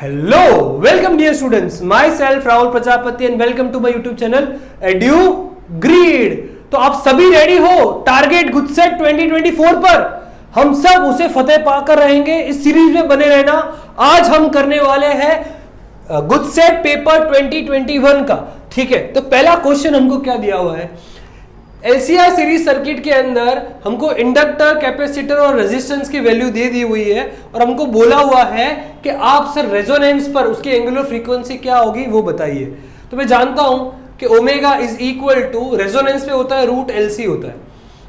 Hello welcome dear students, myself Rahul Prajapati and welcome to my YouTube channel Edugrid. तो आप सभी ready हो target गुजसेट 2024 पर? हम सब उसे फतेह पाकर रहेंगे। इस सीरीज में बने रहना। आज हम करने वाले हैं गुजसेट पेपर 2021 का। ठीक है, तो पहला क्वेश्चन हमको क्या दिया हुआ है? एलसीआर सीरीज सर्किट के अंदर हमको इंडक्टर, कैपेसिटर और रेजिस्टेंस की वैल्यू दे दी हुई है और हमको बोला हुआ है कि आप सर रेजोनेंस पर उसकी एंगुलर फ्रीक्वेंसी क्या होगी वो बताइए। तो मैं जानता हूं कि omega is equal to, resonance पे होता है रूट एलसी होता है।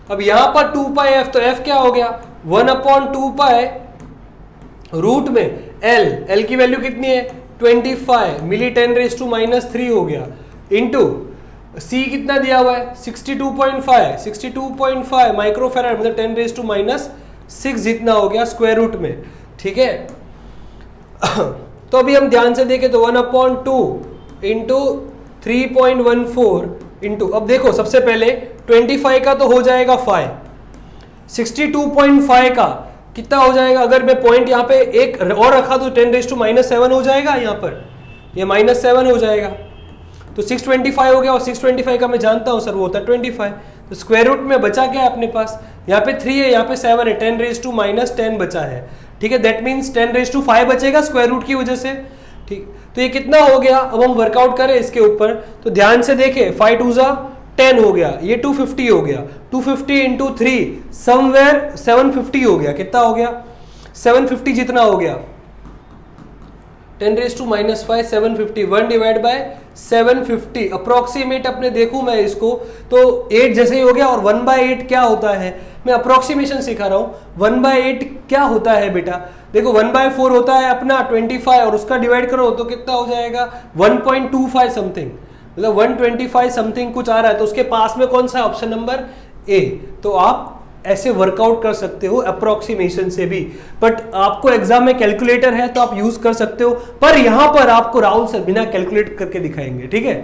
अब यहां पर 2 पाई एफ, तो एफ क्या हो गया 1/2 पाई रूट में एल की वैल्यू कितनी है 25 मिली 10⁻³ हो गया, इंटू सी कितना दिया हुआ है 62.5 माइक्रोफेराड मतलब 10⁻⁻6 जितना हो गया स्क्वायर रूट में। ठीक है, तो अभी हम ध्यान से देखें तो 1/2 इंटू 3.14 इंटू, अब देखो सबसे पहले 25 का तो हो जाएगा 5, 62.5 का कितना हो जाएगा? अगर मैं पॉइंट यहाँ पे एक और रखा तो 10⁻⁷ हो जाएगा, यहाँ पर ये -7 हो जाएगा, तो 625 हो गया। और 625 का मैं जानता हूं सर वो होता है 25। तो स्क्वायर रूट में बचा क्या है अपने पास? यहाँ पे 3 है, यहाँ पे 7 है, 10⁻10 बचा है। ठीक है, दैट मीन्स 10⁵ बचेगा स्क्वायर रूट की वजह से। ठीक, तो ये कितना हो गया? अब हम वर्कआउट करें इसके ऊपर, तो ध्यान से देखें 5 2 10 हो गया, ये 250 हो गया, 250 इंटू 3 समवेयर 750 हो गया। कितना हो गया? 750 जितना हो गया 10⁻⁻5 750 1 डिवाइड बाय 750 अप्रोक्सीमेट अपने देखूं मैं इसको तो 8 जैसे ही हो गया। और 1/8 क्या होता है? मैं अप्रोक्सीमेशन सिखा रहा हूं। 1/8 क्या होता है बेटा? देखो 1/4 होता है अपना 25 और उसका डिवाइड करो तो कितना हो जाएगा 1.25 समथिंग, मतलब 125 समथिंग कुछ आ रहा है। तो उसके पास में कौन सा ऑप्शन नंबर ए। तो आप ऐसे वर्कआउट कर सकते हो अप्रोक्सीमेशन से भी, बट आपको एग्जाम में कैलकुलेटर है तो आप यूज कर सकते हो, पर यहां पर आपको राहुल सर बिना कैलकुलेट करके दिखाएंगे। ठीक है,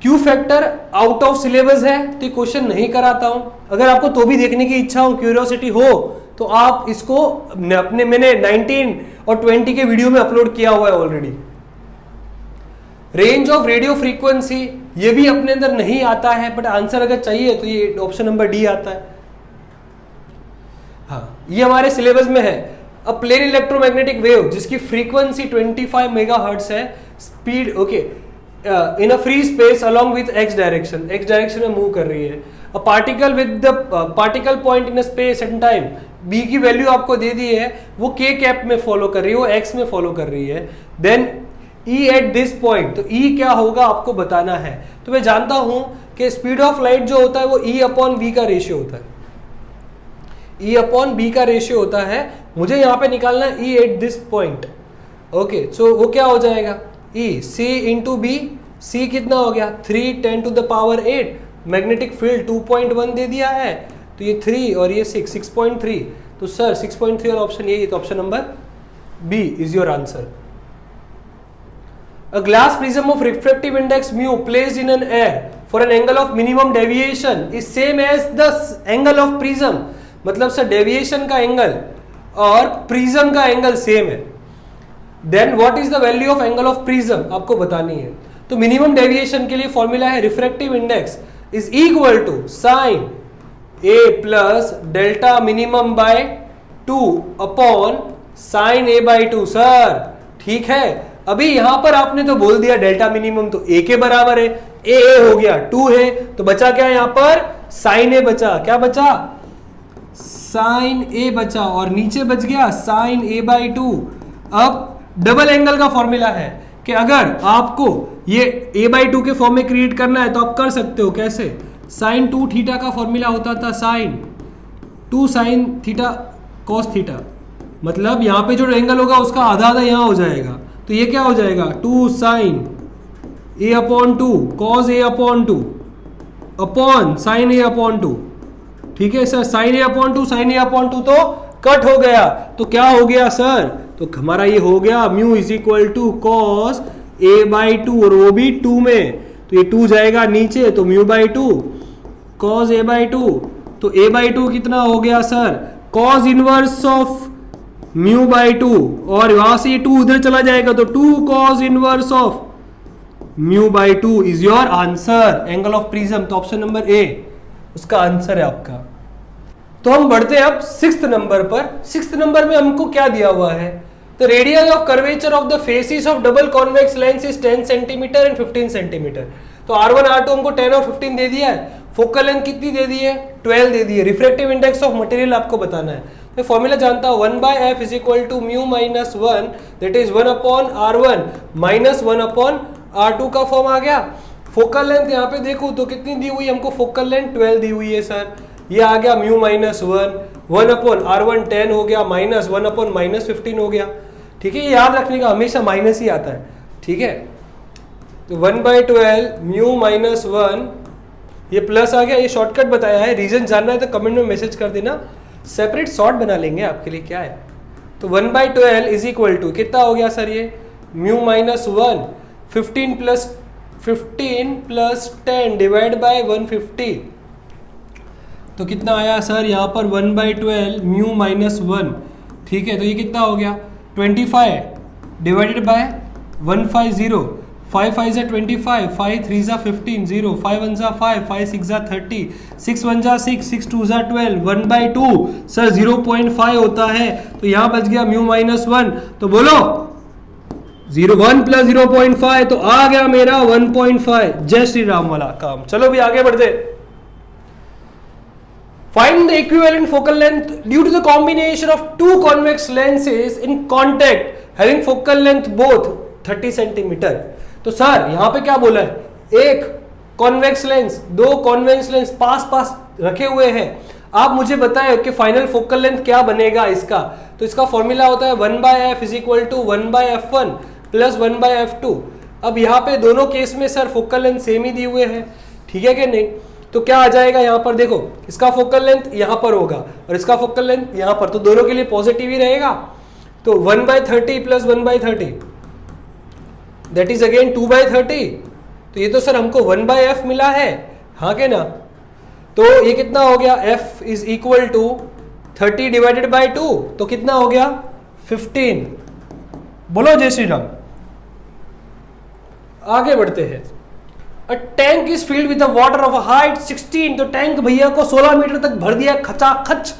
Q factor out of syllabus है तो क्वेश्चन नहीं कराता हूं। अगर आपको तो भी देखने की इच्छा हो, क्यूरियोसिटी हो, तो आप इसको अपने मैंने 19 और 20 के वीडियो में अपलोड किया हुआ है already. Range of radio frequency ये भी अपने अंदर नहीं आता है, बट आंसर अगर चाहिए तो ये ऑप्शन नंबर डी आता है। हाँ, ये हमारे सिलेबस में है। अब प्लेन इलेक्ट्रोमैग्नेटिक वेव जिसकी फ्रीक्वेंसी 25 मेगाहर्ट्ज है, speed okay in a free space along with x direction में मूव कर रही है। A particle with the particle point in a space and time, B की वैल्यू आपको दे दी है, वो के कैप में फॉलो कर रही है, वो एक्स में फॉलो कर रही है। Then E at this point, तो E क्या होगा आपको बताना है। तो मैं जानता हूं कि स्पीड ऑफ लाइट जो होता है वो E/v का रेशियो होता है, E/b का रेशियो होता है। मुझे यहां पे निकालना है E at this point. Okay, so वो क्या हो जाएगा E C into B. C कितना हो गया 3 10⁸8। मैग्नेटिक फील्ड 2.1 दे दिया है, तो ये 3 और ये 6.3। तो सर 6.3 और ऑप्शन यही, तो option number B is your answer. A glass prism of refractive index mu placed in an air for an angle of minimum deviation is same as the angle of prism। मतलब sir deviation का angle और prism का angle same है। Then what is the value of angle of prism आपको बतानी है। तो minimum deviation के लिए फॉर्मूला है refractive index is equal to sine A plus delta minimum by 2 upon sine A by 2। Sir ठीक है, अभी यहां पर आपने तो बोल दिया डेल्टा मिनिमम तो ए के बराबर है, ए हो गया 2 है, तो बचा क्या यहां पर साइन ए बचा। क्या बचा? साइन ए बचा, और नीचे बच गया साइन ए बाई 2। अब डबल एंगल का फॉर्मूला है कि अगर आपको ये ए बाई 2 के फॉर्म में क्रिएट करना है तो आप कर सकते हो। कैसे? साइन 2 थीटा का फॉर्मूला होता था sine 2 sine theta cos theta, मतलब यहां पे जो एंगल होगा उसका आधा आधा यहां हो जाएगा, तो ये क्या हो जाएगा 2 sign A/2 cos A/2 upon sine A/2। ठीक है sir, sign A/2 sign A/2 तो कट हो गया, तो क्या हो गया सर? तो हमारा ये हो गया mu is equal to cos A/2 और वो भी 2 में, तो ये 2 जाएगा नीचे, तो म्यू बाई 2 कॉस A/2। तो A/2 कितना हो गया sir? Cos inverse of mu by 2 और यहां से ये 2 उधर चला जाएगा तो 2 cos inverse of mu by 2 is your answer angle of prism. तो ऑप्शन नंबर ए उसका आंसर है आपका। तो हम बढ़ते हैं अब 6th नंबर पर। 6th नंबर में हमको क्या दिया हुआ है? The radius of curvature of the faces of double convex lens is 10 centimetre and 15 centimetre. तो R1 R2 हमको 10 और 15 दे दिया है। फोकल लेंथ कितनी दे दी है? 12 दे दी है। रिफ्रैक्टिव इंडेक्स ऑफ मटेरियल आपको बताना है। मैं फॉर्मूला जानता हूं 1/f is equal to mu minus 1 that is 1 upon R1 minus 1 upon R2 का फॉर्म आ गया। फोकल लेंथ यहाँ पे देखो तो कितनी दी हुई है हमको? फोकल लेंथ 12 दी हुई है सर। ये आ गया म्यू माइनस 1 अपॉन R1 10 हो गया माइनस 1 अपॉन माइनस 15 हो गया। ठीक है, ये याद रखने का, हमेशा माइनस ही आता है। ठीक है, तो 1/12 म्यू माइनस 1 ये प्लस आ गया। ये शॉर्टकट बताया है, रीजन जानना है तो कमेंट में मैसेज कर देना, सेपरेट शॉर्ट बना लेंगे आपके लिए, क्या है। तो 1/12 इज इक्वल टू कितना हो गया सर? ये mu minus 1 15 plus 10 divide by 150 तो कितना आया सर यहाँ पर? 1/12 म्यू माइनस 1। ठीक है, तो ये कितना हो गया? 25 डिवाइडेड बाय 150 5 5 25 5 3 15 0 5 1 5 5 6 30 6 1 6 6 2 12 1/2 सर 0.5 होता है। तो यहाँ बच गया म्यू माइनस 1। तो बोलो 1 प्लस 0.5 तो आ गया मेरा 1.5। जय श्री राम वाला काम। चलो भी आगे बढ़ते। Find the equivalent focal length due to the combination of two convex lenses in contact having focal length both 30 centimetre. तो सर यहाँ पे क्या बोला है? एक कॉन्वेक्स लेंस, दो कॉन्वेक्स लेंस पास पास रखे हुए हैं। आप मुझे बताएं कि फाइनल फोकल लेंथ क्या बनेगा इसका। तो इसका फॉर्मूला होता है 1/f is equal to 1/f1 plus 1/f2। अब यहाँ पे दोनों केस में सर फोकल लेंथ सेम ही दिए हुए हैं, ठीक है कि नहीं? तो क्या आ जाएगा यहाँ पर? देखो इसका फोकल लेंथ यहाँ पर होगा और इसका फोकल लेंथ यहाँ पर, तो दोनों के लिए पॉजिटिव ही रहेगा। तो 1/30 प्लस 1/30 दैट इज अगेन 2/30। तो ये तो सर हमको 1/f मिला है, हाँ के ना? तो ये कितना हो गया? f is equal to 30 divided by 2 तो कितना हो गया? 15। बोलो जय श्री राम। आगे बढ़ते हैं। A tank is filled with the water of a height 16। तो टैंक भैया को 16 मीटर तक भर दिया खचाखच।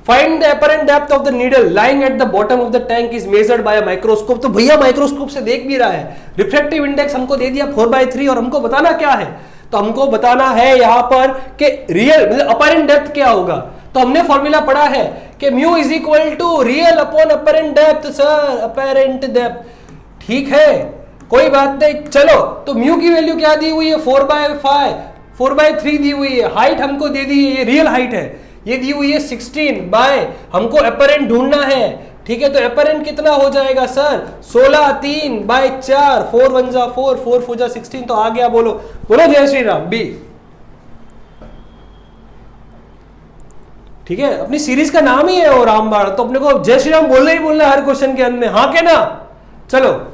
Find the apparent depth of the needle lying at the bottom of the tank is measured by a microscope। तो भैया microscope से देख भी रहा है। रिफ्रैक्टिव इंडेक्स हमको दे दिया 4/3 और हमको बताना क्या है? तो हमको बताना है यहाँ पर कि रियल मतलब अपरेंट डेप्थ क्या होगा। तो हमने फॉर्मूला पढ़ा है कि mu is equal to real upon apparent depth. Sir apparent depth ठीक है, कोई बात नहीं। चलो तो म्यू की वैल्यू क्या दी हुई है? 4/5 4/3 दी हुई है। हाइट हमको दे दी है, ये रियल हाइट है, ये दी हुई है 16 बाय हमको अपरेंट ढूंढना है। ठीक है, तो अपरेंट कितना हो जाएगा सर? 16 3 बाय 4 4 1 4 4 4 16। तो आ गया, बोलो बोलो जय श्री राम बी। ठीक है, अपनी सीरीज का नाम ही है वो रामबाण, तो अपने को जय श्री राम बोलना ही बोलना हर क्वेश्चन के अंत में, हाँ के ना? चलो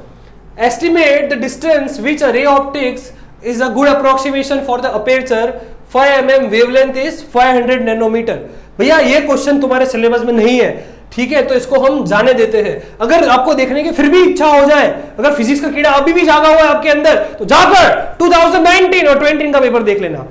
estimate the distance which a ray optics is a good approximation for the aperture 5 mm wavelength is 500 nanometer। भैया ये क्वेश्चन तुम्हारे सिलेबस में नहीं है, ठीक है, तो इसको हम जाने देते हैं। अगर आपको देखने की फिर भी इच्छा हो जाए, अगर फिजिक्स का कीड़ा अभी भी जागा हुआ है आपके अंदर, तो जाकर 2019 और 20 का पेपर देख लेना।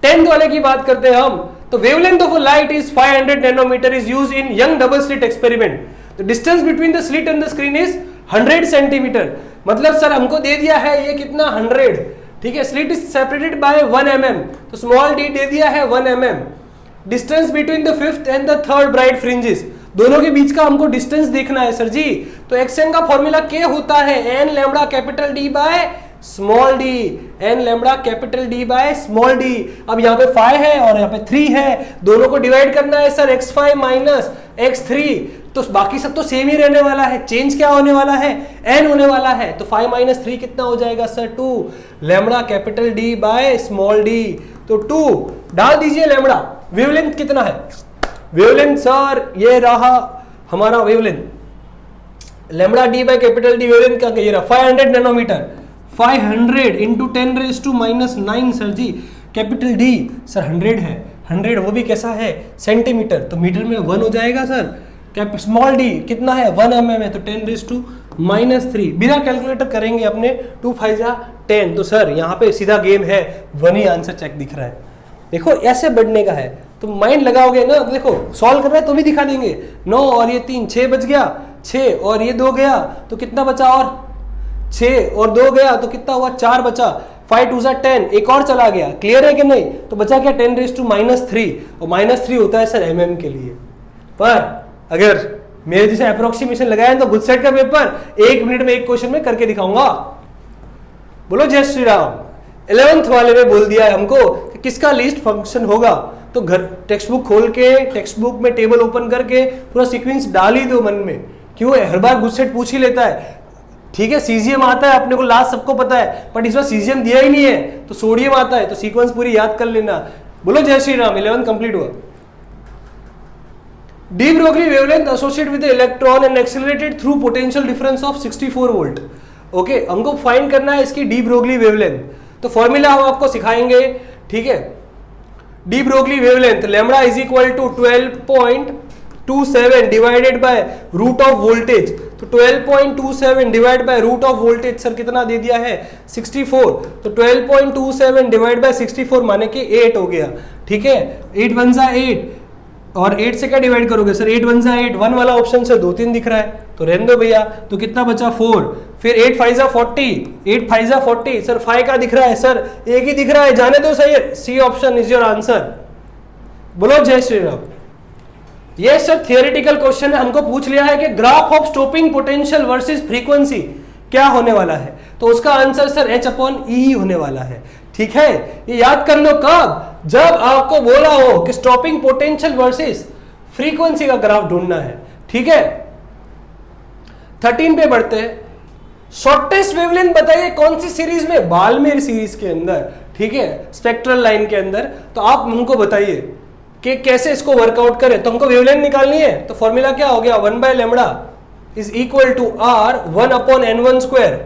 10th वाले की बात करते हैं हम, तो wavelength of a light is 500 nanometre is used in Young double slit experiment. The distance between the slit and the screen is 100 centimetre. मतलब सर हमको दे दिया है ये कितना? 100। ठीक है, slit is separated by 1 mm, तो स्मॉल डी दे दिया है 1 mm। Distance between the fifth and the third bright fringes, दोनों के बीच का हमको डिस्टेंस देखना है सर जी। तो एक्सएन का फॉर्मूला क्या होता है? N lambda capital D by small d, n lambda capital D by small d. अब यहाँ पे 5 है और यहाँ पे 3 है, दोनों को डिवाइड करना है सर x5 माइनस x3। तो बाकी सब तो सेम ही रहने वाला है, चेंज क्या होने वाला है? n होने वाला है। तो 5 माइनस 3 कितना हो जाएगा sir? 2 lambda capital D by small D. तो 2 डाल दीजिए लैम्बडा। वेवलेंथ कितना है? वेवलेंथ सर ये रहा हमारा wavelength, lambda D by capital D wavelength का ये रहा 500 nanometre. 500 into 10⁻⁻⁹ sir ji. Capital D sir 100 है, 100 वो भी कैसा है सेंटीमीटर, तो मीटर में 1 हो जाएगा सर। क्या स्मॉल डी कितना है 1 mm है, तो 10⁻³ बिना कैलकुलेटर करेंगे अपने 2 5 जा 10। तो सर यहाँ पे सीधा गेम है, 1 ही आंसर चेक दिख रहा है। देखो ऐसे बढ़ने का है तो माइंड लगाओगे ना, देखो सॉल्व कर रहा है तो भी दिखा देंगे। 9 और ये 3 6 बच गया, 6 और ये 2 गया तो कितना बचा, और 6 और 2 गया तो कितना हुआ 4 बचा, 5 2 10 एक और चला गया, क्लियर है कि नहीं। तो बचा क्या 10⁻³ और -3 होता है सर mm के लिए। पर अगर मेरे जैसे अप्रोक्सीमेशन लगाए तो गुजसेट का पेपर 1 मिनट में एक क्वेश्चन में करके दिखाऊंगा। बोलो जय श्री राम। 11th वाले ने बोल दिया है हमको कि किसका लीस्ट फंक्शन होगा, तो घर टेक्स्ट बुक खोल के टेक्स्ट बुक में टेबल ओपन करके पूरा सीक्वेंस डाल ही दो मन में। क्यों है, हर बार गुजसेट पूछ ही लेता है। ठीक है सीजियम आता है अपने को लास्ट सबको पता है, बट इस बार सीजियम दिया ही नहीं है तो सोडियम आता है, तो सीक्वेंस पूरी याद कर लेना। बोलो जय श्री राम। 11 कंप्लीट हुआ। De Broglie wavelength associated with electron and accelerated through potential difference of 64 volt. Okay हमको फाइंड करना है इसकी डी ब्रोगली वेवलेंथ, तो फॉर्मूला हम आपको सिखाएंगे। ठीक है de Broglie wavelength lambda is equal to 12.27 divided by root of voltage. तो 12.27 divide by root of voltage sir कितना दे दिया है 64, तो 12.27 डिवाइड बाय 64 माने कि 8 हो गया। ठीक है 8 1 जा 8 और 8 से क्या डिवाइड करोगे सर 8 1 जा 8, 1 वाला ऑप्शन से 2 3 दिख रहा है तो रहने दो भैया। तो कितना बचा 4, फिर 8 5 जा 40, 8 5 जा 40 सर 5 का दिख रहा है सर, एक ही दिख रहा है, जाने दो सही है, C option is your answer. बोलो जय श्री राम। ये सर थियोरेटिकल क्वेश्चन है, हमको पूछ लिया है कि graph of stopping potential versus frequency क्या होने वाला है, तो उसका आंसर सर H/E होने वाला है। ठीक है ये याद कर लो कब, जब आपको बोला हो कि स्टॉपिंग पोटेंशियल वर्सेस फ्रीक्वेंसी का ग्राफ ढूंढना है। ठीक है 13 पे बढ़ते हैं। शॉर्टेस्ट वेवलेंथ बताइए कौन सी सीरीज में, बाल्मेर सीरीज के अंदर। ठीक है स्पेक्ट्रल लाइन के अंदर। तो आप हमको बताइए कि कैसे इसको वर्कआउट करें। तो हमको वेवलेंथ निकालनी है, तो फॉर्मूला क्या हो गया 1/λ is equal to r 1/n1²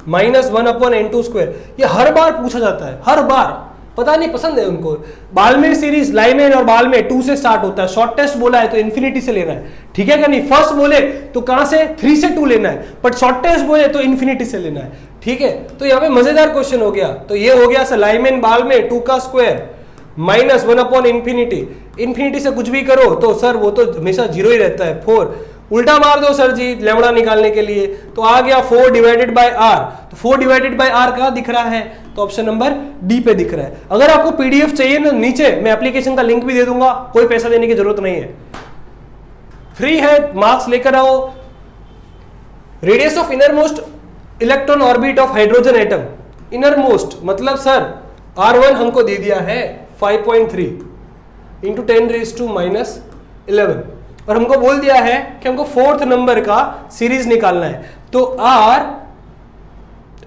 minus 1/n2²। ये हर बार पूछा जाता है, हर बार, पता नहीं पसंद है उनको। बाल्मेर सीरीज लाइमेन और बाल्मेर 2 से स्टार्ट होता है, शॉर्टेस्ट बोला है तो इन्फिनिटी से लेना है। ठीक है क्या नहीं, फर्स्ट बोले तो कहां से 3 से 2 लेना है, बट शॉर्टेस्ट बोले तो इन्फिनिटी से लेना है। ठीक है तो यहाँ पे मजेदार क्वेश्चन हो गया। तो ये हो गया सर लाइमेन बाल्मेर 2 का स्क्वायर माइनस 1/इन्फिनिटी। इन्फिनिटी से कुछ भी करो तो सर वो तो हमेशा 0 ही रहता है। 4 उल्टा मार दो सर जी लैम्बडा निकालने के लिए, तो आ गया 4 डिवाइडेड बाय r। तो 4 डिवाइडेड बाय r कहाँ दिख रहा है, तो ऑप्शन नंबर डी पे दिख रहा है। अगर आपको पीडीएफ चाहिए ना, नीचे मैं एप्लीकेशन का लिंक भी दे दूंगा, कोई पैसा देने की जरूरत नहीं है, फ्री है, मार्क्स लेकर आओ। Radius of innermost electron orbit of hydrogen atom. Innermost मतलब सर r1 हमको दे दिया है 5.3 इंटू 10⁻⁻11 और हमको बोल दिया है कि हमको 4th नंबर का सीरीज निकालना है। तो r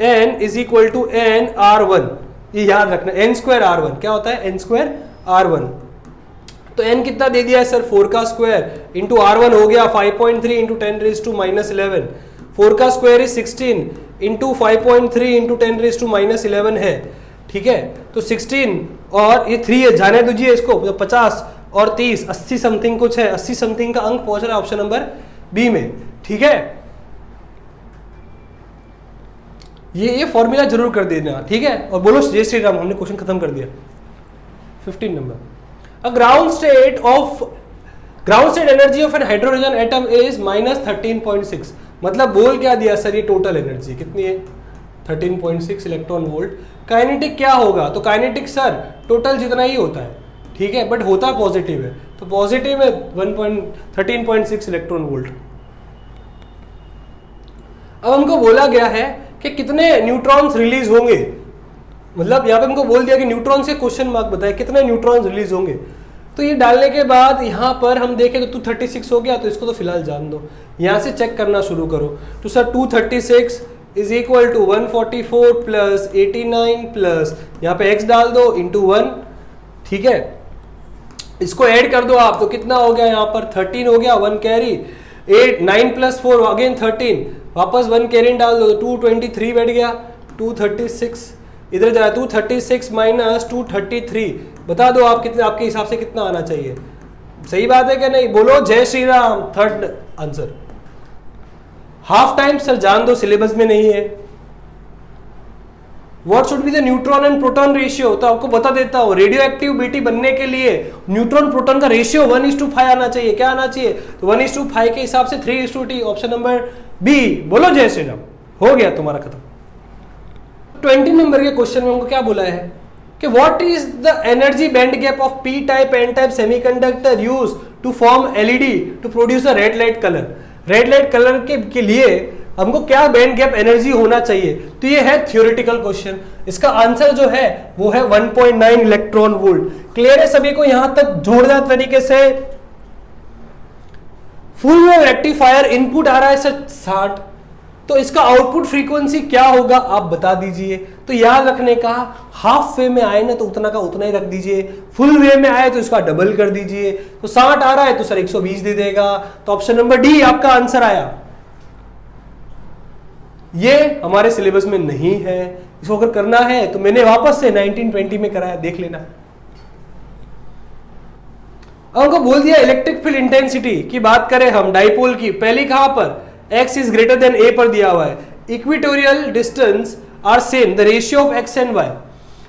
n is equal to n r1, ये याद रखना, n² r1 क्या होता है n² r1। तो n कितना दे दिया है सर 4 का स्क्वायर इंटू r1 हो गया 5.3 इंटू 10⁻⁻11। 4 का स्क्वायर इज 16 इंटू 5.3 इंटू 10⁻⁻11 है। ठीक है तो 16 और ये 3 है, जाने दीजिए इसको, तो 50 और 30 80 समथिंग कुछ है, 80 समथिंग का अंक पहुंच रहा है ऑप्शन नंबर बी में। ठीक है ये फॉर्मूला जरूर कर देना। ठीक है और बोलो जय श्री राम। हमने क्वेश्चन खत्म कर दिया। 15 नंबर। A ground state energy of an hydrogen atom is -13.6। मतलब बोल क्या दिया सर, ये टोटल एनर्जी कितनी है 13.6 इलेक्ट्रॉन वोल्ट। काइनेटिक क्या होगा, तो काइनेटिक सर टोटल जितना ही होता है। ठीक है बट होता पॉजिटिव है, तो पॉजिटिव है 13.6 इलेक्ट्रॉन वोल्ट। अब हमको बोला गया है कि कितने न्यूट्रॉन्स रिलीज होंगे, मतलब यहाँ पे हमको बोल दिया कि न्यूट्रॉन से क्वेश्चन मार्क बताए कितने न्यूट्रॉन्स रिलीज होंगे। तो ये डालने के बाद यहाँ पर हम देखें तो 236 हो गया, तो इसको तो फिलहाल जान दो, यहाँ से चेक करना शुरू करो। तो sir 236 is equal to 144 plus 89 plus यहाँ पे x डाल दो इंटू 1। ठीक है इसको ऐड कर दो आप, तो कितना हो गया यहाँ पर 13 हो गया, 1 कैरी 8 9 प्लस 4 अगेन 13, वापस 1 कैरी डाल दो तो 223 बैठ गया। 236 इधर जा रहा है 236 माइनस 233, बता दो आप कितने, आपके हिसाब से कितना आना चाहिए? सही बात है क्या नहीं? बोलो जय Shri Ram. Third answer. Half time sir जान दो, सिलेबस में नहीं है। What should be the neutron and proton ratio? तो आपको बता देता हूं, रेडियो एक्टिविटी बनने के लिए न्यूट्रॉन प्रोटॉन का रेशियो 1:5 आना चाहिए। क्या आना चाहिए? तो 1:5 के हिसाब से 3:T। Option number B. बोलो जय श्री राम। हो गया तुम्हारा खत्म। 20 नंबर के क्वेश्चन में हमको क्या बोला है कि what is the energy band gap of P type N type semiconductor use to form LED to produce a red light colour? Red light colour के लिए हमको क्या बैंड गैप एनर्जी होना चाहिए? तो ये है थ्योरेटिकल क्वेश्चन। इसका आंसर जो है वो है 1.9 इलेक्ट्रॉन वोल्ट। क्लियर है सभी को? यहां तक जोरदार तरीके से। फुल वेव रेक्टिफायर इनपुट आ रहा है सर 60, तो इसका आउटपुट फ्रीक्वेंसी क्या होगा आप बता दीजिए। तो याद रखने का, हाफ वेव में आए ना तो उतना का उतना ही रख दीजिए, फुल वेव में आए तो इसका डबल कर दीजिए। तो 60 आ रहा है तो सर 120 दे देगा। तो ऑप्शन नंबर डी आपका आंसर आया। ये हमारे सिलेबस में नहीं है, इसको अगर करना है तो मैंने वापस से 1920 में कराया, देख लेना। अब हमको बोल दिया इलेक्ट्रिक फील्ड इंटेंसिटी की बात करें हम डाइपोल की, पहली कहां पर? x is greater than a पर दिया हुआ है। Equatorial distance are same, the ratio of x and y।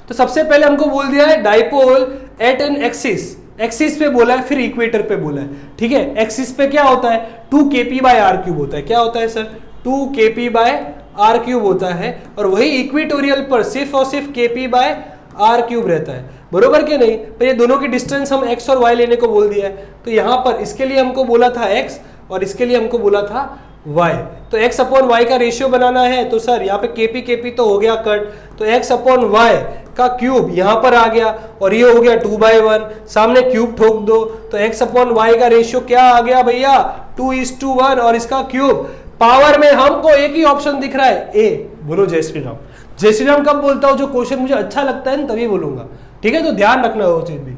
तो सबसे पहले हमको बोल दिया है dipole at an axis, axis पे बोला है, फिर इक्वेटर पे बोला है। ठीक है, एक्सिस पे क्या होता है? 2kp/r³ होता है। क्या होता है सर? 2kp/r³ होता है। और वही इक्वेटोरियल पर सिर्फ और सिर्फ kp/r³ रहता है। बरोबर के नहीं? पर ये दोनों की डिस्टेंस हम x और y लेने को बोल दिया है। तो यहां पर इसके लिए हमको बोला था x और इसके लिए हमको बोला था y। तो x अपॉन y का रेशियो बनाना है तो सर यहाँ पे kp तो हो गया कट, तो x अपॉन y का क्यूब यहाँ पर आ गया और ये हो गया 2/1, सामने क्यूब ठोक दो। तो x अपॉन y का रेशियो क्या आ गया भैया? 2:1 और इसका क्यूब। पावर में हमको एक ही ऑप्शन दिख रहा है, ए। बोलो जय श्री राम। जय श्री राम कब बोलता हूं? जो क्वेश्चन मुझे अच्छा लगता है तभी बोलूंगा। ठीक है, तो ध्यान रखना वो चीज भी।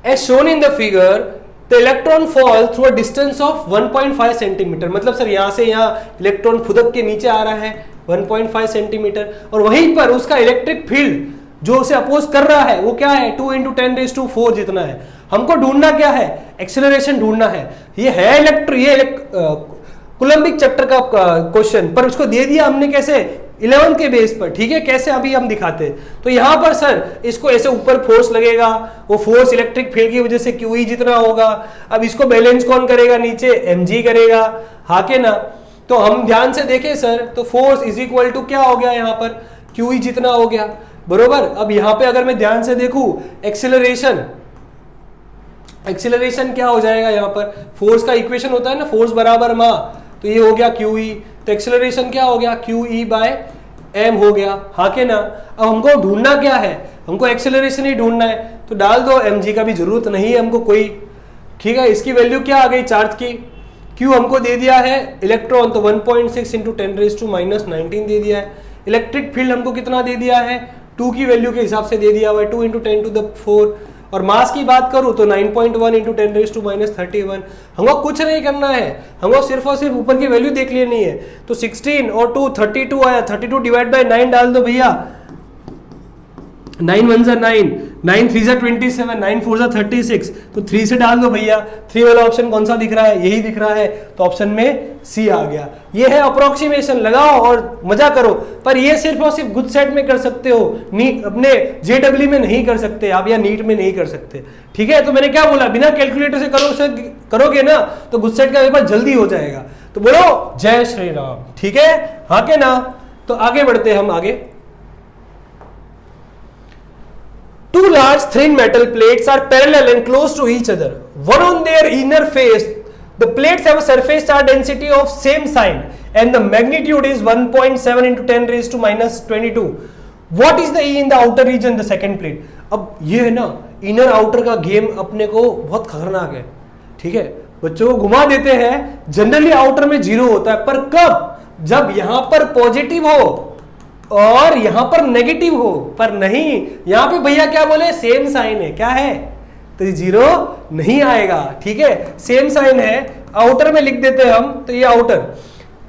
As shown in the figure the electron fall through a distance of 1.5 centimetre. मतलब सर यहां से यहां इलेक्ट्रॉन फुदक के नीचे आ रहा है 1.5 सेंटीमीटर, और वहीं पर उसका इलेक्ट्रिक फील्ड जो उसे अपोज कर रहा है वो क्या है? 2 × 10⁴ जितना है। हमको ढूंढना क्या है? एक्सेलरेशन ढूंढना है। ये है कूलम्बिक चैप्टर का क्वेश्चन, पर उसको दे दिया हमने कैसे? 11 के बेस पर। ठीक है, कैसे अभी हम दिखाते हैं। तो यहां पर सर इसको ऐसे ऊपर फोर्स लगेगा, वो फोर्स इलेक्ट्रिक फील्ड की वजह से QE जितना होगा। अब इसको बैलेंस कौन करेगा? नीचे mg करेगा, हाँ के ना? तो हम ध्यान से देखें सर, तो फोर्स इज इक्वल टू क्या हो गया यहाँ पर? QE जितना हो गया। बरोबर। अब यहां पे अगर मैं ध्यान से देखूं, एक्सेलरेशन क्या हो जाएगा? यहाँ पर फोर्स का इक्वेशन होता है ना, फोर्स बराबर मा, तो ये हो गया QE। तो एक्सेलरेशन क्या हो गया? QE/m हो गया, हाँ के ना? अब हमको ढूंढना क्या है? हमको एक्सेलरेशन ही ढूंढना है। तो डाल दो, mg का भी जरूरत नहीं है हमको कोई। ठीक है, इसकी वैल्यू क्या आ गई चार्ज की? Q हमको दे दिया है इलेक्ट्रॉन, तो 1.6 × 10⁻⁻19 दे दिया है। इलेक्ट्रिक फील्ड हमको कितना दे दिया है? 2 की वैल्यू के हिसाब से दे दिया हुआ है, 2 × 10⁴। और मास की बात करूं तो 9.1 × 10⁻31। हमको कुछ नहीं करना है, हमको सिर्फ और सिर्फ ऊपर की वैल्यू देख लेनी है। तो 16 और 2 32 आया, 32 डिवाइड बाय 9 डाल दो भैया। 9 1 9, 9 3 27, 9 4 36। तो 3 से डाल दो भैया। 3 वाला ऑप्शन कौन सा दिख रहा है? यही दिख रहा है। तो ऑप्शन में सी आ गया। ये है अप्रोक्सीमेशन, लगाओ और मजा करो। पर ये सिर्फ और सिर्फ गुड सेट में कर सकते हो, अपने JEE में नहीं कर सकते आप, या नीट में नहीं कर सकते। ठीक है, तो मैंने क्या बोला? बिना कैलकुलेटर से करोगे ना तो गुड सेट का पेपर जल्दी हो जाएगा। तो बोलो जय श्री राम। ठीक है, हाँ के ना? तो आगे बढ़ते हम आगे। Two large thin metal plates are parallel and close to each other. One on their inner face, the plates have a surface charge density of same sign and the magnitude is 1.7 × 10⁻22. What is the E in the outer region, the second plate? अब ये है ना, inner outer का game अपने को बहुत खतरनाक है। ठीक है, बच्चों को घुमा देते हैं। जनरली आउटर में 0 होता है, पर कब? जब यहां पर पॉजिटिव हो और यहां पर नेगेटिव हो। पर नहीं, यहां पे भैया क्या बोले? सेम साइन है। क्या है? तो 0 नहीं आएगा। ठीक है, सेम साइन है। आउटर में लिख देते हैं हम, तो ये आउटर।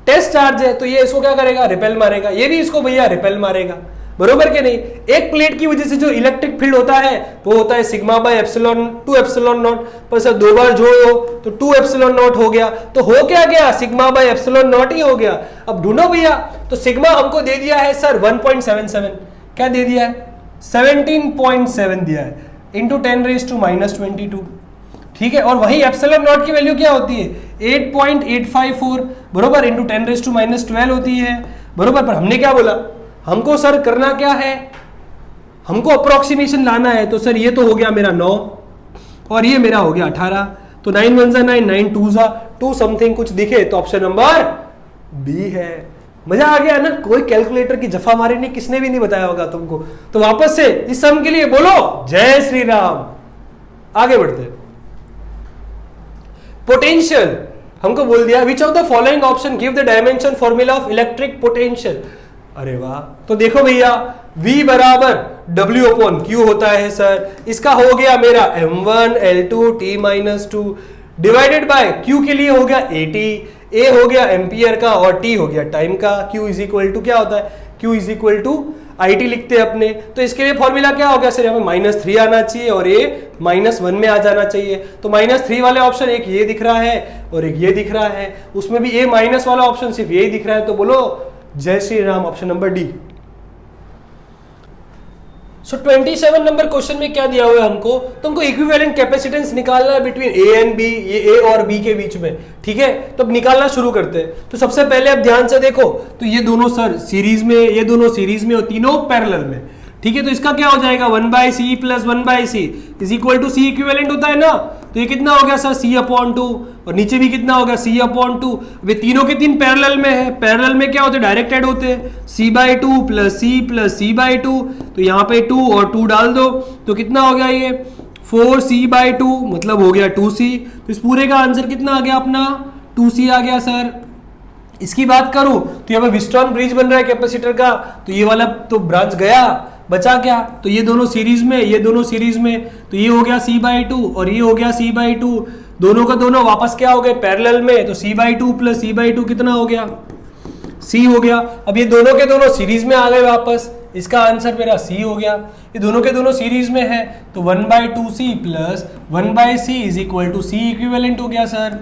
टेस्ट चार्ज है तो ये इसको क्या करेगा, रिपेल मारेगा, ये भी इसको भैया रिपेल मारेगा, बरोबर के नहीं। एक प्लेट की वजह से जो इलेक्ट्रिक फील्ड होता है वो होता है sigma by epsilon 2 epsilon not, पर सर दो बार जोड़ो तो 2 एप्सिलॉन नॉट हो गया, तो हो क्या गया, सिग्मा बाय एप्सिलॉन नॉट ही हो गया। अब ढूंढो भैया, तो सिग्मा हमको दे दिया है सर 1.77, क्या दे दिया है 17.7 दिया है, इंटू 10⁻²², ठीक है। और वही एप्सिलॉन नॉट की वैल्यू क्या होती है 8.854 बरोबर, इंटू 10⁻12 होती है बरोबर। पर हमने क्या बोला, हमको सर करना क्या है, हमको अप्रोक्सीमेशन लाना है, तो सर ये तो हो गया मेरा 9 और ये मेरा हो गया 18, तो 9 1 9 9 2 2 समथिंग कुछ दिखे तो ऑप्शन नंबर बी है। मजा आ गया ना, कोई कैलकुलेटर की जफा मारी नहीं, किसने भी नहीं बताया होगा तुमको। तो वापस से इस सम के लिए बोलो जय श्री राम। आगे बढ़ते हैं, पोटेंशियल हमको बोल दिया which of the following option give the dimension formula of electric potential. अरे वाह, तो देखो भैया V बराबर W/Q होता है सर, इसका हो गया मेरा M1 L2 T-2 divided by Q के लिए हो गया AT, A हो गया एम्पियर का और T हो गया टाइम का। Q इज इक्वल टू क्या होता है, Q is equal to IT लिखते हैं अपने, तो इसके लिए फॉर्मूला क्या हो गया सर, यहाँ पे -3 आना चाहिए और ये -1 में आ जाना चाहिए। तो -3 वाले ऑप्शन एक ये दिख रहा है और एक ये दिख रहा है, उसमें भी A- वाला ऑप्शन सिर्फ यही दिख रहा है, तो बोलो जय Shri Ram, option number D. So 27 number question में क्या दिया हुआ है हमको, तुमको इक्विवेलेंट कैपेसिटेंस निकालना है बिटवीन ए एंड बी, ये ए और बी के बीच में, ठीक है। तो अब निकालना शुरू करते हैं। तो सबसे पहले अब ध्यान से देखो, तो ये दोनों सर सीरीज में, ये दोनों सीरीज में और तीनों पैरेलल में, ठीक है। तो इसका क्या हो जाएगा 1/c प्लस 1/c is equal to C equivalent होता है ना, तो ये कितना हो गया सर C/2 और नीचे भी कितना हो गया C/2। वे तीनों के तीन पैरेलल में है, पैरेलल में क्या होते हैं, डायरेक्ट ऐड होते हैं, C/2 प्लस C/2, तो यहाँ पे 2 और 2 डाल दो तो कितना हो गया ये 4C/2 मतलब हो गया 2C। तो इस पूरे का आंसर कितना आ गया अपना 2C आ गया सर। इसकी बात करूं तो यहाँ पे विस्टॉन ब्रिज बन रहा है कैपेसिटर का, तो ये वाला तो ब्रांच गया, बचा क्या, तो ये दोनों सीरीज में, ये दोनों सीरीज में, तो ये हो गया C/2 और ये हो गया C/2, दोनों का दोनों वापस क्या हो गए पैरेलल में, तो C/2 प्लस C/2 कितना हो गया C हो गया। अब ये दोनों के दोनों सीरीज में आ गए वापस, इसका आंसर मेरा C हो गया। ये दोनों के दोनों सीरीज में है तो 1/2C प्लस 1/C is equal to C equivalent हो गया सर।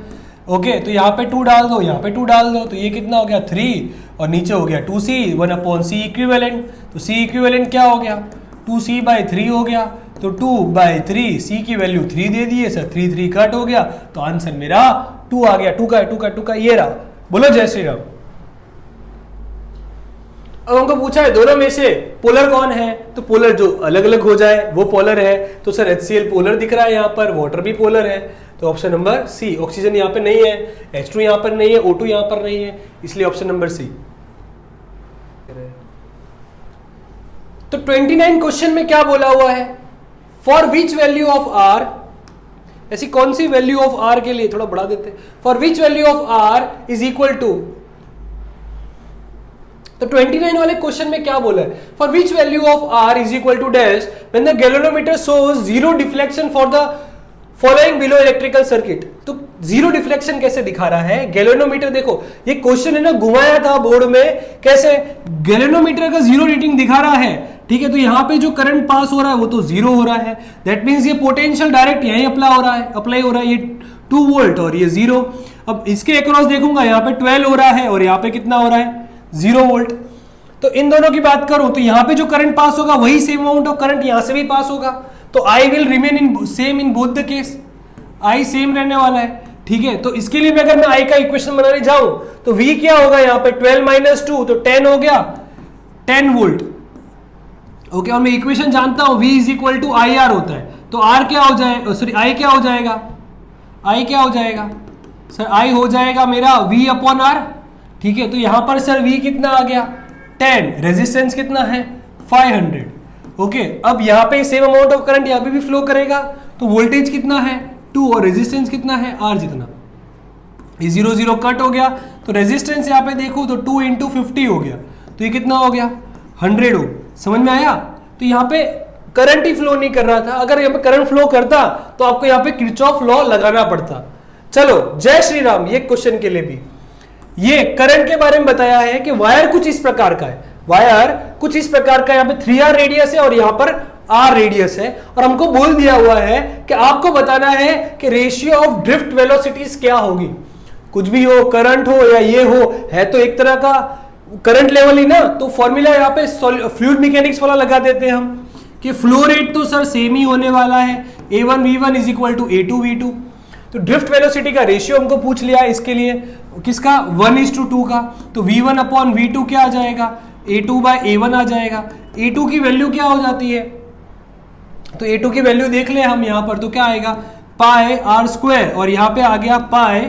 ओके, तो यहाँ पे 2 डाल दो, यहाँ पे 2 डाल दो, तो ये कितना हो गया 3 और नीचे हो गया 2C 1/C इक्विवेलेंट। तो C इक्विवेलेंट क्या हो गया 2C/3 हो गया, तो 2/3 C की वैल्यू 3 दे दिए सर, 3 3 कट हो गया, तो आंसर मेरा 2 आ गया, 2 का ये रहा। बोलो जय श्री राम। अब हमको पूछा है दोनों में से पोलर कौन है, तो पोलर जो अलग अलग हो जाए वो पोलर है, तो सर HCl पोलर दिख रहा है यहाँ पर, वाटर भी पोलर है, तो ऑप्शन नंबर सी। ऑक्सीजन यहाँ पे नहीं है, H2 यहाँ पर नहीं है, O2 यहाँ पर नहीं है, इसलिए ऑप्शन नंबर सी। तो 29 क्वेश्चन में क्या बोला हुआ है, for which value of R, ऐसी कौन सी वैल्यू ऑफ आर के लिए, थोड़ा बढ़ा देते, for which value of R is equal to, तो 29 वाले क्वेश्चन में क्या बोला है, for which value of R is equal to dash when the galvanometer shows zero deflection for the following below electrical circuit. तो जीरो डिफ्लेक्शन कैसे दिखा रहा है गैल्वेनोमीटर, देखो ये क्वेश्चन है ना घुमाया था बोर्ड में, कैसे गैल्वेनोमीटर का जीरो रीडिंग दिखा रहा है, ठीक है। तो यहाँ पे जो करंट पास हो रहा है वो तो जीरो हो रहा है, दैट मींस ये पोटेंशियल डायरेक्ट यहीं अप्लाई हो रहा है, ये 2 वोल्ट और ये 0। अब इसके अक्रॉस देखूंगा यहाँ पे 12 हो रहा है और यहाँ पे कितना हो रहा है 0 वोल्ट। तो इन दोनों की बात करूं तो यहाँ पे जो करंट पास होगा वही सेम अमाउंट ऑफ करंट यहाँ से भी पास होगा, तो I will remain in same in both the case, I same रहने वाला है, ठीक है। तो इसके लिए अगर मैं आई का इक्वेशन बनाने जाऊं तो V क्या होगा यहाँ पे 12 - 2 तो 10 हो गया 10 वोल्ट। ओके, और मैं इक्वेशन जानता हूं V is equal to IR होता है, तो R क्या हो जाएगा, सॉरी I क्या हो जाएगा, I क्या हो जाएगा सर, I हो जाएगा मेरा V/R, ठीक है। तो यहां पर सर V कितना आ गया 10, रेजिस्टेंस कितना है 500। ओके, अब यहाँ पे सेम अमाउंट ऑफ करंट यहाँ पे भी फ्लो करेगा, तो वोल्टेज कितना है 2 और रेजिस्टेंस कितना है R जितना, ये 0 0 कट हो गया, तो रेजिस्टेंस यहाँ पे देखो तो 2 × 50 हो गया, तो ये कितना हो गया 100 ओम। समझ में आया। तो यहाँ पे करंट ही फ्लो नहीं कर रहा था, अगर यहाँ पे करंट फ्लो करता तो आपको यहाँ पे किरचॉफ लॉ लगाना पड़ता। चलो जय श्री राम, ये क्वेश्चन के लिए भी ये करंट के बारे में बताया है कि वायर कुछ इस प्रकार का है, वायर कुछ इस प्रकार का, यहाँ पे 3r रेडियस है और यहाँ पर r रेडियस है, और हमको बोल दिया हुआ है कि आपको बताना है कि रेशियो ऑफ ड्रिफ्ट वेलोसिटीज क्या होगी। कुछ भी हो, करंट हो या ये हो, है तो एक तरह का करंट लेवल ही ना, तो फॉर्मूला यहाँ पे फ्लूइड मैकेनिक्स वाला लगा देते हैं हम कि फ्लो रेट तो सर सेम ही होने वाला है, a1v1 is equal to a2v2। तो ड्रिफ्ट वेलोसिटी का रेशियो हमको पूछ लिया है इसके लिए, किसका 1:2 का, तो v1 अपॉन v2 क्या आ जाएगा, a2 बाय a1 आ जाएगा। a2 की वैल्यू क्या हो जाती है, तो a2 की वैल्यू देख ले हम यहाँ पर, तो क्या आएगा पाई r स्क्वायर, और यहाँ पे आ गया पाई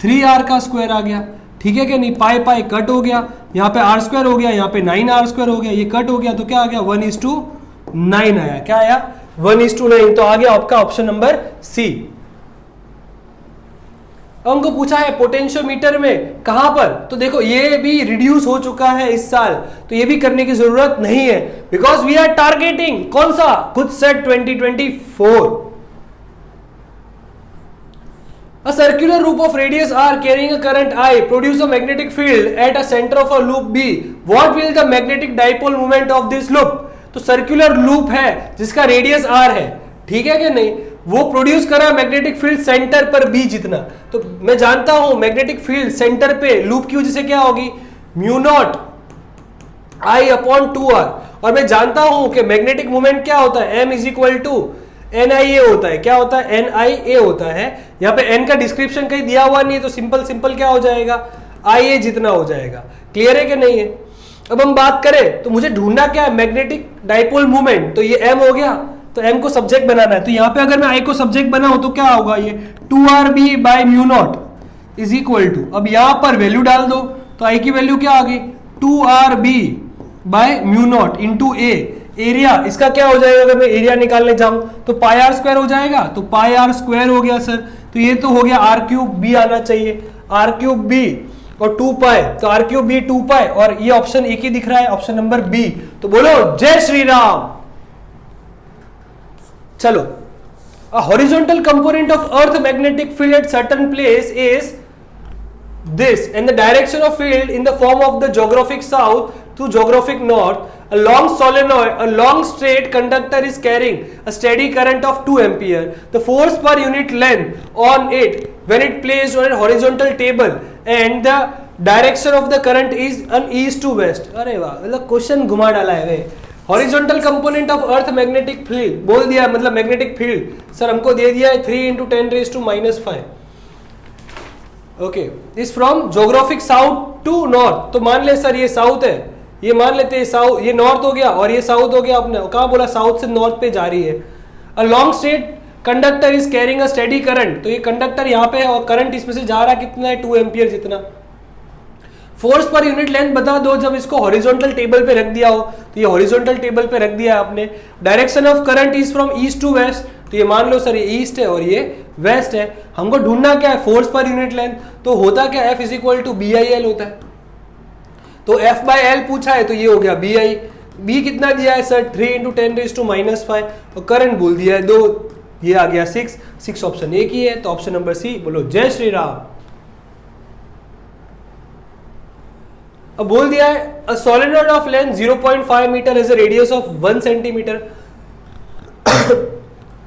3r का स्क्वायर आ गया, ठीक है कि नहीं, पाई पाई कट हो गया, यहाँ पे r स्क्वायर हो गया, यहाँ पे 9r स्क्वायर हो गया, ये कट हो गया, तो क्या आ गया 1:9 आया, क्या आया 1:9, तो आ गया आपका ऑप्शन नंबर सी। हमको पूछा है पोटेंशियोमीटर में कहां पर, तो देखो ये भी रिड्यूस हो चुका है इस साल, तो ये भी करने की जरूरत नहीं है, बिकॉज वी आर टारगेटिंग कौन सा, खुद set 2024। A circular loop of radius r carrying a current I produce a magnetic field at a center of a loop B. What will the magnetic dipole moment of this loop? तो circular loop है जिसका radius r है, ठीक है कि नहीं, वो produce करा मैग्नेटिक फील्ड सेंटर पर B जितना, तो मैं जानता हूं मैग्नेटिक फील्ड सेंटर पे लूप की वजह से क्या होगी mu naught I upon 2r, और मैं जानता हूं कि मैग्नेटिक मोमेंट क्या होता है m is equal to NIA होता है, क्या होता है NIA होता है, यहाँ पे n का डिस्क्रिप्शन कहीं दिया हुआ नहीं है, तो सिंपल सिंपल क्या हो जाएगा IA जितना हो जाएगा। क्लियर है कि नहीं है। अब हम बात करें तो मुझे ढूंढना क्या है मैग्नेटिक डाइपोल मोमेंट, तो ये m हो गया, तो m को सब्जेक्ट बनाना है, तो यहाँ पे अगर मैं I को सब्जेक्ट बनाऊं तो क्या होगा ये 2RB by mu nought is equal to, अब यहाँ पर वैल्यू डाल दो, तो I की वैल्यू क्या आ गई 2RB by mu not into A, area इसका क्या हो जाएगा अगर मैं एरिया निकालने जाऊं तो पाई आर स्क्वायर हो जाएगा, तो पाई आर स्क्वायर हो गया सर, तो ये तो हो गया आर क्यूब बी आना चाहिए, आर क्यूब बी और 2 पाई, तो आर क्यूब बी 2 पाई, और ये ऑप्शन एक ही दिख रहा है ऑप्शन नंबर बी, तो बोलो जय श्री राम। चलो, a horizontal component of earth magnetic field at certain place is this, and the direction of field in the form of the geographic south to geographic north. A long solenoid, a long straight conductor is carrying a steady current of 2 ampere. The force per unit length on it when it placed on a horizontal table, and the direction of the current is an east to west. अरे वाह, मतलब question घुमा डाला है रे। Horizontal component of earth magnetic field बोल दिया, मतलब मैग्नेटिक फील्ड सर हमको दे दिया है 3 × 10⁻⁵ okay, is from geographic south to north, तो मान ले सर ये साउथ है, ये मान लेते हैं साउथ, ये नॉर्थ हो गया और ये साउथ हो गया, आपने कहा बोला साउथ से नॉर्थ पे जा रही है। A long straight conductor is carrying a steady current, तो ये कंडक्टर यहाँ पे है और करंट इसमें से जा रहा कितना है 2 एम्पियर जितना। फोर्स पर यूनिट लेंथ बता दो जब इसको हॉरिजॉन्टल टेबल पे रख दिया हो, तो ये हॉरिजॉन्टल टेबल पे रख दिया आपने। Direction of current is from east to west, तो ये मान लो सर ये ईस्ट है और ये वेस्ट है। हमको ढूंढना क्या है फोर्स पर यूनिट लेंथ, तो होता क्या F is equal to BIL होता है, तो F/L पूछा है तो ये हो गया BI। B कितना दिया है सर 3 × 10⁻⁵, और करंट बोल दिया है 2, ये आ गया 6 ऑप्शन एक ही है, तो ऑप्शन नंबर सी, बोलो जय श्री राम। अब बोल दिया है a solenoid of length 0.5 metre is a radius of 1 centimetre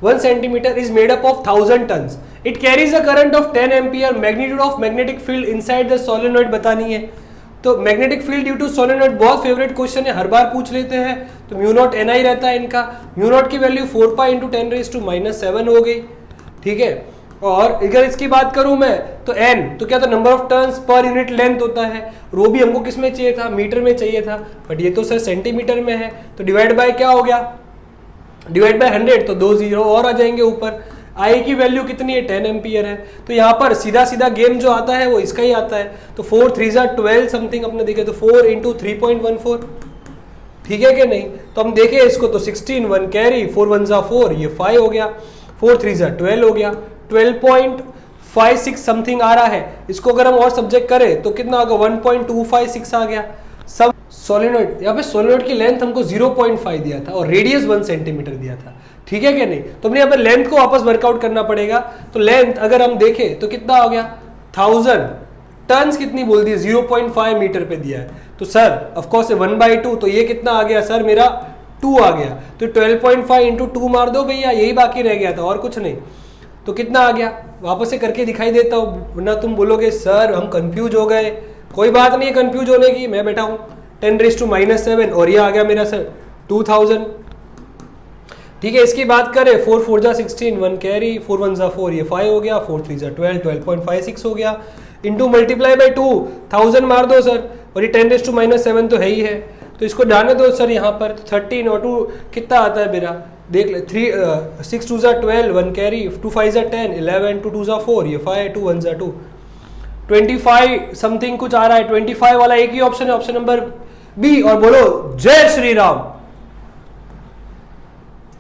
1 centimetre is made up of 1000 turns, it carries a current of 10 ampere, magnitude of magnetic field inside the solenoid बतानी है। तो magnetic field due to solenoid बहुत favourite question है, हर बार पूछ लेते हैं, तो म्यू नॉट NI रहता है इनका, म्यू नॉट की वैल्यू 4 पाई × 10⁻⁷ हो गई, ठीक है। और अगर इसकी बात करूं मैं तो n, तो क्या, तो number of turns per unit length होता है, रो भी हमको किस में चाहिए था, मीटर में चाहिए था, बट ये तो सर सेंटीमीटर में है, तो डिवाइड बाय क्या हो गया, डिवाइड बाय 100, तो 2 0 और आ जाएंगे ऊपर। I की वैल्यू कितनी है 10 एम्पियर है, तो यहाँ पर सीधा सीधा गेम जो आता है वो इसका ही आता है, तो 4 3 12 समथिंग अपने देखे, तो 4 × 3.14, ठीक है कि नहीं। तो हम देखें इसको तो 16 1 कैरी, 4 1 4, ये 5 हो गया, 4 3 12 हो गया, 12.56 समथिंग आ रहा है। इसको अगर हम और सब्जेक्ट करें तो कितना होगा 1.256 आ गया। सब सोलेनॉइड, यहाँ पे सोलेनॉइड की लेंथ हमको 0.5 दिया था और रेडियस 1 सेंटीमीटर दिया था, ठीक है कि नहीं। तो हमने यहाँ पे लेंथ को वापस वर्कआउट करना पड़ेगा, तो लेंथ अगर हम देखें तो कितना हो गया 1000 टर्न्स कितनी बोल दी है, 0.5 मीटर पे दिया है। तो सर ऑफकोर्स 1/2, तो ये कितना आ गया सर मेरा 2 आ गया। तो 12.5 इंटू 2 मार दो भैया, यही बाकी रह गया था और कुछ नहीं। तो कितना आ गया, वापस से करके दिखाई देता हूँ, वरना तुम बोलोगे सर हम कंफ्यूज हो गए। कोई बात नहीं है कंफ्यूज होने की, मैं बैठा हूँ। 10⁻⁻7 और ये आ गया मेरा सर 2000। ठीक है, इसकी बात करें 4 4 जा 16, 1 कैरी, 4 1 जा 4, ये 5 हो गया, 4 3 जा 12, 12.56 हो गया, इंटू मल्टीप्लाई बाई 2, 1000 मार दो सर, और ये 10⁻7 तो है ही है, तो इसको जाने दो सर यहाँ पर। 13 और 2 कितना आता है मेरा, देख ले, 6 2 जा 12, 1 कैरी, 2 5 जा 10, 11, 2 2 जा 4, ये 5, 2 1 जा 2, 25 समथिंग कुछ आ रहा है। 25 वाला एक ही ऑप्शन है, ऑप्शन नंबर बी। और बोलो जय श्री राम।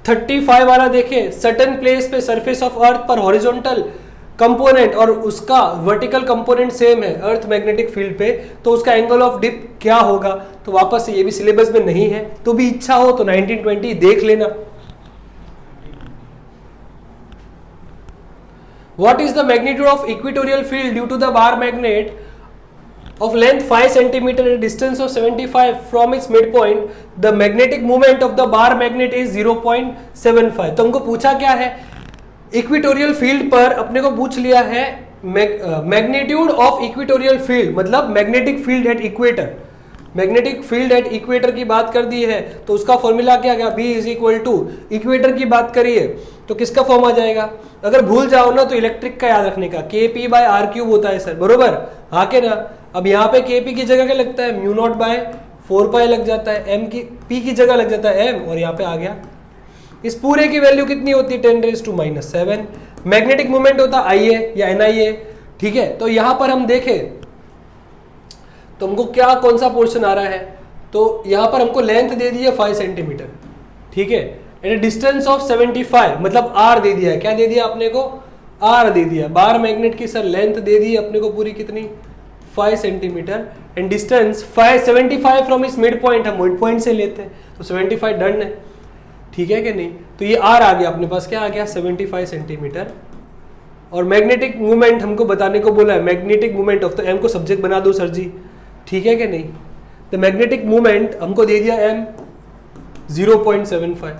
35 वाला देखे, सर्टेन प्लेस पे सरफेस ऑफ अर्थ पर हॉरिजॉन्टल कंपोनेंट और उसका वर्टिकल कंपोनेंट सेम है अर्थ मैग्नेटिक फील्ड पे, तो उसका एंगल ऑफ डिप क्या होगा। तो वापस से ये भी सिलेबस में नहीं है, तो भी इच्छा हो तो 1920 देख लेना। What is the magnitude of equatorial field due to the bar magnet of length 5 cm at a distance of 75 from its midpoint? The magnetic moment of the bar magnet is 0.75. तो हमको पूछा क्या है, इक्वेटोरियल फील्ड पर अपने को पूछ लिया है मैग्नीट्यूड ऑफ इक्वेटोरियल फील्ड, मतलब magnetic field at equator. Magnetic field at equator की बात कर दी है, तो उसका फॉर्मूला क्या गया, B is equal to, equator की बात करिए तो किसका फॉर्म आ जाएगा। अगर भूल जाओ ना तो इलेक्ट्रिक का याद रखने का, KP/R³ होता है सर, बरोबर। हाँ के ना। अब यहाँ पे KP की जगह क्या लगता है, μ0/4π लग जाता है, M की P की जगह लग जाता है M, और यहाँ पे आ गया। इस पूरे की वैल्यू कितनी होती है, 10⁻⁷। मैग्नेटिक मोमेंट होता है IA या NIA। ठीक है, तो यहाँ पर हम देखें तो हमको क्या कौन सा पोर्शन आ रहा है, तो यहाँ पर हमको लेंथ दे दी है 5 सेंटीमीटर। ठीक है, एट ए डिस्टेंस ऑफ 75, मतलब R दे दिया है। क्या दे दिया अपने को, R दे दिया। बार मैग्नेट की सर लेंथ दे दी है अपने को पूरी कितनी, 5 सेंटीमीटर, एंड डिस्टेंस 75 फ्रॉम इस मिड पॉइंट, हम मिड पॉइंट से लेते हैं तो 75 डन है। ठीक है कि नहीं, तो ये R आ गया अपने पास, क्या आ गया 75 सेंटीमीटर। और मैग्नेटिक मूवमेंट हमको बताने को बोला है, मैग्नेटिक मूवमेंट ऑफ, तो M को सब्जेक्ट बना दो सर जी। ठीक है कि नहीं, तो मैग्नेटिक मूवमेंट हमको दे दिया M 0.75।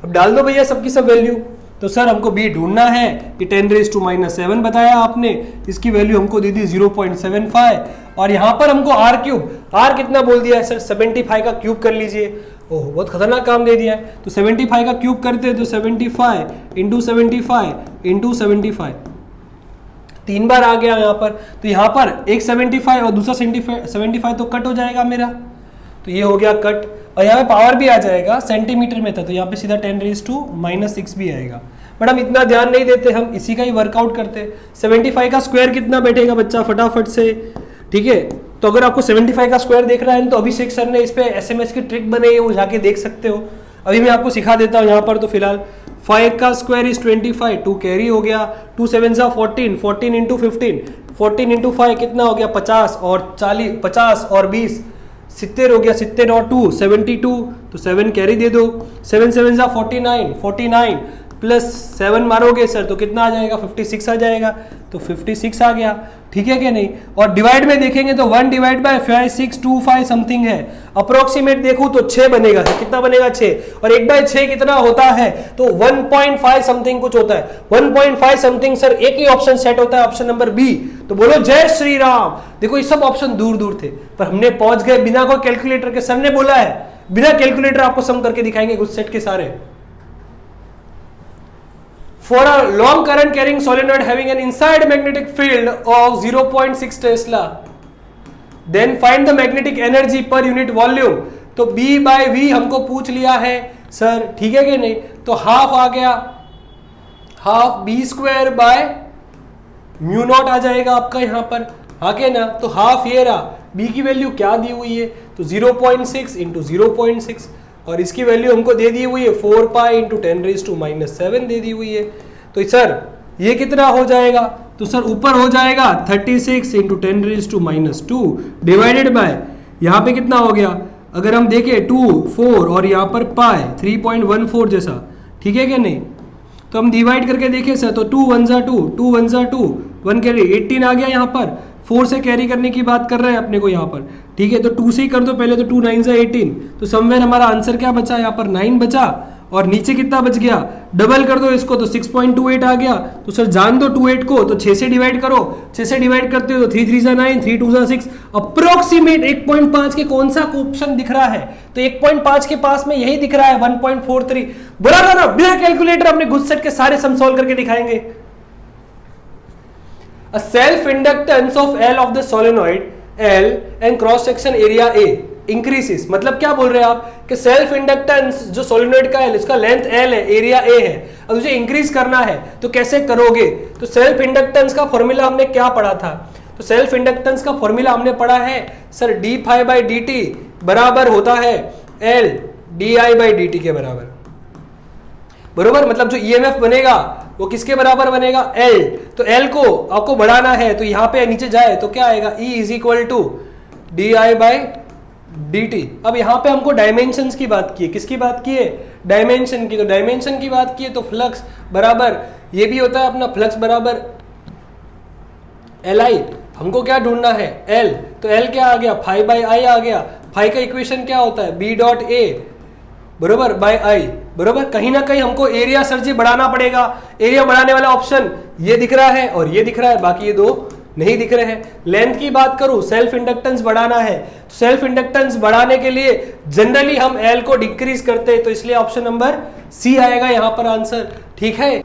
अब डाल दो भैया सबकी सब वैल्यू। तो सर हमको B ढूंढना है, कि 10⁻⁷ बताया आपने, इसकी वैल्यू हमको दे दी 0.75, और यहाँ पर हमको R³ R कितना बोल दिया है सर, 75 का क्यूब कर लीजिए। ओह बहुत खतरनाक काम दे दिया है, तो 75 का क्यूब करते हैं तो 75 इंटू 75 इंटू 75, 3 बार आ गया यहाँ पर। तो यहाँ पर एक 75 और दूसरा 75 तो कट हो जाएगा मेरा, तो ये हो गया कट। और यहाँ पे पावर भी आ जाएगा, सेंटीमीटर में था तो यहाँ पे सीधा 10⁻⁻6 भी आएगा, बट हम इतना ध्यान नहीं देते, हम इसी का ही वर्कआउट करते। 75 का स्क्वायर कितना बैठेगा बच्चा, फटाफट से। ठीक है, तो अगर आपको 75 का स्क्वायर देख रहा है तो अभिषेक सर ने इस पे SMS की ट्रिक बनाई है, वो जाके देख सकते हो। अभी मैं आपको सिखा देता हूँ यहाँ पर। तो फिलहाल 5 का स्क्वायर इज 25, 2 कैरी हो गया, 2 7 जा 14, 14 इंटू 15, 14 इंटू 5 कितना हो गया 50, और 40, 50 और 20 70 हो गया, 70 और 2 72, तो 7 कैरी दे दो, 7 7 जा 49, 49 प्लस 7 मारोगे सर तो कितना आ जाएगा, 56 आ जाएगा, तो 56 आ गया। ठीक है क्या नहीं, और डिवाइड में देखेंगे तो 1 डिवाइड बाय 5 6 2 5 समथिंग है, अप्रोक्सीमेट देखूं तो 6 बनेगा। कितना बनेगा 6, और 1/6 कितना होता है, तो 1.5 समथिंग कुछ होता है, 1.5 समथिंग सर। एक ही ऑप्शन सेट होता है, ऑप्शन नंबर B। तो बोलो जय श्री राम। देखो ये सब ऑप्शन दूर दूर थे, पर हमने पहुंच गए बिना कोई कैलकुलेटर के। सर ने बोला है बिना कैलकुलेटर आपको सम करके दिखाएंगे कुछ सेट के सारे। For a long current carrying solenoid having an inside magnetic field of 0.6 Tesla, then find the magnetic energy per unit volume। तो B/V हमको पूछ लिया है सर, ठीक है कि नहीं, तो हाफ आ गया, हाफ B² बाय μ0 आ जाएगा आपका यहाँ पर, हाँ के ना। तो हाफ ये रहा, B की वैल्यू क्या दी हुई है, तो 0.6 इंटू 0.6, और इसकी वैल्यू हमको दे दी हुई है 4π इंटू 10⁻⁷ दे दी हुई है। तो सर ये कितना हो जाएगा, तो सर ऊपर हो जाएगा 36 इंटू 10⁻² डिवाइडेड बाय, यहाँ पे कितना हो गया, अगर हम देखें 2 4 और यहाँ पर पाई 3.14 जैसा, ठीक है क्या नहीं। तो हम डिवाइड करके देखें सर, तो 2 1 जा 2, 2 1 जा 2, 1 कैरी 18 आ गया यहाँ पर, 4 से कैरी करने की बात कर रहे हैं अपने को यहाँ पर, ठीक है। तो 2 से ही कर दो पहले, तो 2 9 18, तो समवेयर हमारा आंसर क्या बचा, यहाँ पर 9 बचा, और नीचे कितना बच गया, डबल कर दो इसको तो 6.28 आ गया। तो सर जान दो 28 को, तो 6 से डिवाइड करो, 6 से डिवाइड करते हो तो 3 3 9, 3 2 6, अप्रोक्सीमेट 1.5 के कौन सा ऑप्शन दिख रहा है, तो 1.5 के पास में यही दिख रहा है 1.43। बोला था ना बिना कैलकुलेटर अपने गुड सेट के सारे सम सॉल्व करके दिखाएंगे। A self inductance of L of the solenoid L and cross section area A increases, मतलब क्या बोल रहे हैं आप कि सेल्फ इंडक्टेंस जो सोलिनॉइड का है इसका लेंथ L है, एरिया A है, अब उसे इंक्रीज करना है तो कैसे करोगे। तो सेल्फ इंडक्टेंस का फॉर्मूला हमने क्या पढ़ा था, तो सेल्फ इंडक्टेंस का फॉर्मूला हमने पढ़ा है sir d phi by d t बराबर होता है L d i by d t के बराबर, बरोबर। मतलब जो ईएमएफ बनेगा वो किसके बराबर बनेगा, L। तो L को आपको बढ़ाना है तो यहाँ पे नीचे जाए तो क्या आएगा, E is equal to d i by d t. अब यहाँ पे हमको डायमेंशंस की बात की है, किसकी बात की है, डायमेंशन की। तो डायमेंशन की बात की है तो फ्लक्स बराबर ये भी होता है अपना फ्लक्स बराबर LI। हमको क्या ढूंढना है, L। तो L क्या आ गया, फाई बाई आई आ गया। फाई का इक्वेशन क्या होता है, B डॉट A बरोबर बाय आई, बरोबर। कहीं ना कहीं हमको एरिया सर जी बढ़ाना पड़ेगा, एरिया बढ़ाने वाला ऑप्शन ये दिख रहा है और ये दिख रहा है, बाकी ये दो नहीं दिख रहे हैं। लेंथ की बात करूं, सेल्फ इंडक्टेंस बढ़ाना है, तो सेल्फ इंडक्टेंस बढ़ाने के लिए जनरली हम L को डिक्रीज करते हैं, तो इसलिए ऑप्शन नंबर सी आएगा यहाँ पर आंसर, ठीक है।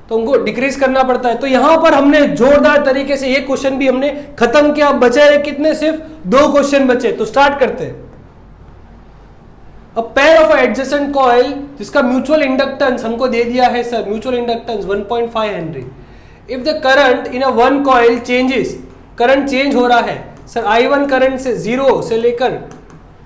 तो उनको डिक्रीज करना पड़ता है। तो यहां पर हमने जोरदार तरीके से ये क्वेश्चन भी हमने खत्म किया, बचे कितने, सिर्फ 2 क्वेश्चन बचे। तो स्टार्ट करते हैं। A pair of adjacent coil जिसका म्यूचुअल इंडक्टेंस हमको दे दिया है sir, mutual inductance 1.5 Henry. If the current in a one coil changes, current change हो रहा है सर, I1 करंट से 0 से लेकर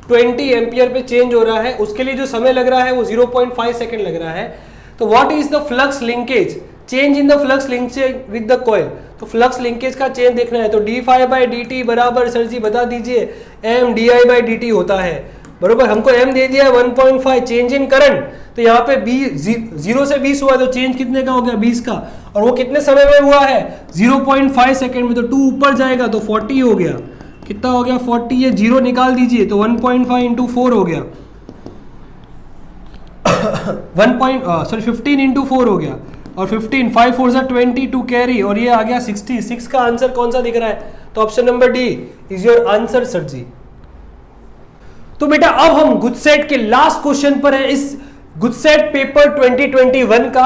20 एम्पियर पे चेंज हो रहा है, उसके लिए जो समय लग रहा है वो 0.5 सेकेंड लग रहा है। तो what is the flux linkage, change in the flux linkage with the coil. तो फ्लक्स लिंकेज का चेंज देखना है तो d phi by d t बराबर सर जी बता दीजिए M d i by d t होता है, बरोबर। हमको m दे दिया है 1.5, चेंज इन करंट तो यहाँ पे 0 से 20 हुआ तो चेंज कितने का हो गया, 20 का, और वो कितने समय में हुआ है 0.5 सेकेंड में, तो 2 ऊपर जाएगा तो 40 हो गया, कितना हो गया 40, ये 0 निकाल दीजिए तो 1.5 इंटू 4 हो गया 15 इंटू 4 हो गया, और 15 5 4 जा 20 टू कैरी, और ये आ गया 66 का आंसर कौन सा दिख रहा है, तो option number D is your answer sir ji. तो बेटा अब हम गुजसेट के लास्ट क्वेश्चन पर है इस गुजसेट पेपर 2021 का।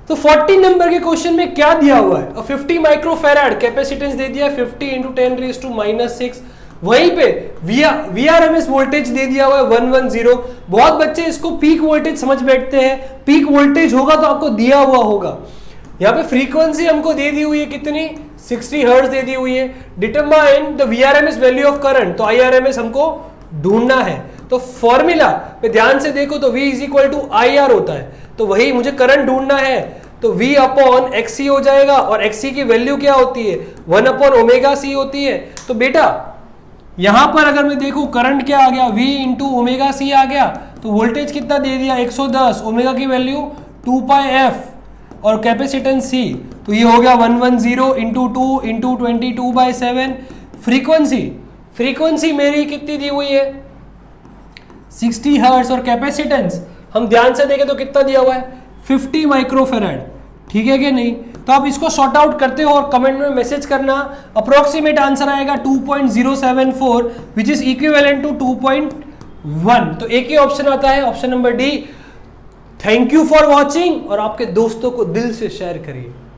तो 40 नंबर के क्वेश्चन में क्या दिया हुआ है, 50 माइक्रोफैराड कैपेसिटेंस दे दिया है 50 इंटू 10 रेज़ टू -6, वहीं पे VRMS वोल्टेज दे दिया हुआ है 110। बहुत बच्चे इसको पीक वोल्टेज समझ बैठते हैं, पीक वोल्टेज होगा तो आपको दिया हुआ होगा। यहाँ पे फ्रीक्वेंसी हमको दे दी हुई है कितनी, 60 हर्ट्ज दे दी हुई है। Determine the VRMS value of current, तो IRMS हमको ढूंढना है। तो फॉर्मूला पे ध्यान से देखो तो V is equal to IR होता है, तो वही मुझे करंट ढूंढना है तो V अपॉन XC हो जाएगा, और XC की वैल्यू क्या होती है 1 अपॉन ओमेगा C होती है। तो बेटा यहां पर अगर मैं देखूं करंट क्या आ गया, V इंटू ओमेगा C आ गया, तो वोल्टेज कितना दे दिया 110, ओमेगा की वैल्यू 2 पाई f और कैपेसिटेंस C, तो ये हो गया 110 इंटू 2 इंटू 22/7। फ्रीक्वेंसी मेरी कितनी दी हुई है 60 हर्ट्ज, और कैपेसिटेंस हम ध्यान से देखें तो कितना दिया हुआ है 50 माइक्रोफैराड, ठीक है कि नहीं। तो आप इसको सॉर्ट आउट करते हो और कमेंट में मैसेज करना, अप्रोक्सीमेट आंसर आएगा 2.074 विच इज इक्विवेलेंट टू 2.1। तो एक ही ऑप्शन आता है, option number D. Thank you for watching, और आपके दोस्तों को दिल से शेयर करिए।